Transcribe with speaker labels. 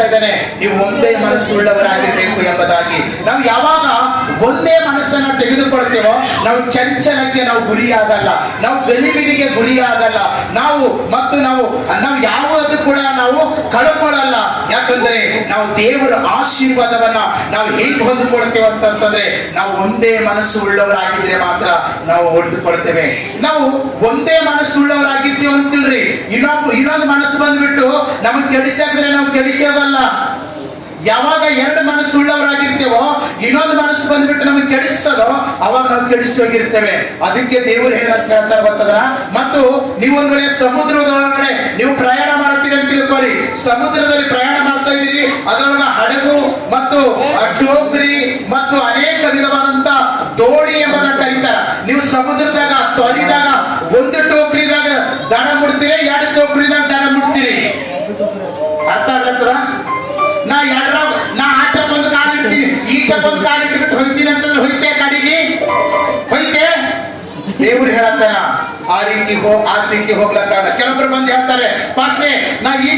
Speaker 1: ಇದ್ದಾನೆ, ನೀವು ಒಂದೇ ಮನಸ್ಸುಳ್ಳವರಾಗಿರ್ಬೇಕು ಎಂಬುದಾಗಿ. ನಾವು ಯಾವಾಗ ಒಂದೇ ಮನಸ್ಸನ್ನ ತೆಗೆದುಕೊಳ್ತೇವೋ ನಾವು ಚಂಚಲಕ್ಕೆ ನಾವು ಗುರಿಯಾಗಲ್ಲ, ನಾವು ಗಲಿಬಿಲಿಗೆ ಗುರಿಯಾಗಲ್ಲ, ನಾವು ಯಾವುದೂ ಕೂಡ ನಾವು ಕಳ್ಕೊಳ್ಳಲ್ಲ. ಯಾಕಂದ್ರೆ ನಾವು ದೇವರ ಆಶೀರ್ವಾದವನ್ನ ನಾವು ಹೇಗೆ ಹೊಂದಿಕೊಳ್ತೇವೆ ಅಂತಂದ್ರೆ ನಾವು ಒಂದೇ ಮನಸ್ಸು ಉಳ್ಳವರಾಗಿದ್ರೆ ಮಾತ್ರ ನಾವು ಹೊಂದಿಕೊಳ್ತೇವೆ. ನಾವು ಒಂದೇ ಮನಸ್ಸು ಉಳ್ಳವರಾಗಿರ್ತೀವಿ ಅಂತಿಲ್ರಿ, ಇನ್ನೊಂದು ಮನಸ್ಸು ಬಂದ್ಬಿಟ್ಟು ನಮಗೆ ಕೆಡಿಸಿದ್ರೆ ನಾವು ಕೆಡಿಸೋದಲ್ಲ. ಯಾವಾಗ ಎರಡು ಮನಸ್ಸು ಉಳ್ಳವರಾಗಿರ್ತೇವೋ ಇನ್ನೊಂದು ಮನಸ್ಸು ಬಂದ್ಬಿಟ್ಟು ನಮಗೆ ಕೆಡಿಸ್ತದೋ ಅವಾಗ ನಾವು ಕೆಡಿಸೋಗಿರ್ತೇವೆ. ಅದಕ್ಕೆ ದೇವರು ಏನಂತ ಹೇಳ್ತಾರೆ ಗೊತ್ತದ? ಮತ್ತು ನೀವು ಒಂದ್ ವೇಳೆ ಸಮುದ್ರದೊಳಗಡೆ ನೀವು ಪ್ರಯಾಣ ಮಾಡ್ತೀರಿ ಅಂತ ತಿಳ್ಕೊಳ್ಳಿ, ಸಮುದ್ರದಲ್ಲಿ ಪ್ರಯಾಣ ಮಾಡ್ತಾ ಇದ್ದೀರಿ, ಅದರೊಳಗ ಹಡಗು ಮತ್ತು ಡೋಗ್ರಿ ಮತ್ತು ಅನೇಕ ವಿಧವಾದಂತ ದೋಣಿ ಎಂಬುದನ್ನ ಕರೀತಾರ. ನೀವು ಸಮುದ್ರದಾಗ ತೊಲಿದಾಗ ಒಂದು ಟೋಕ್ರಿದಾಗ ದಡ ಮುಡ್ತೀರಿ, ಎರಡು ಟೋಕ್ರಿದಾಗ ದಡ ಮುಡ್ತೀರಿ. ಅರ್ಥ ಆಗ್ಲತ್ತದ? ನಾ ಆಚೆ ಬಂದು ಕಾಲಿಡ್ತೀನಿ, ಈಚೆ ಬಂದು ಕಾಲಿಟ್ಬಿಟ್ಟು ಹೊಯ್ತೀನಿ ಅಂತಂದ್ರೆ ಹೊಯ್ತೆ ಕಾಡಿಗೆ ಹೊಯ್ತೆ. ದೇವ್ರು ಹೇಳತ್ತಾನ ಆ ರೀತಿ ಹೋಗ್ಲಕ್ಕಾಗಲ್ಲ. ಕೆಲವೊಬ್ರು ಬಂದು ಹೇಳ್ತಾರೆ, ಪಾಸ್ಟೇ ನಾ ಈಚೆ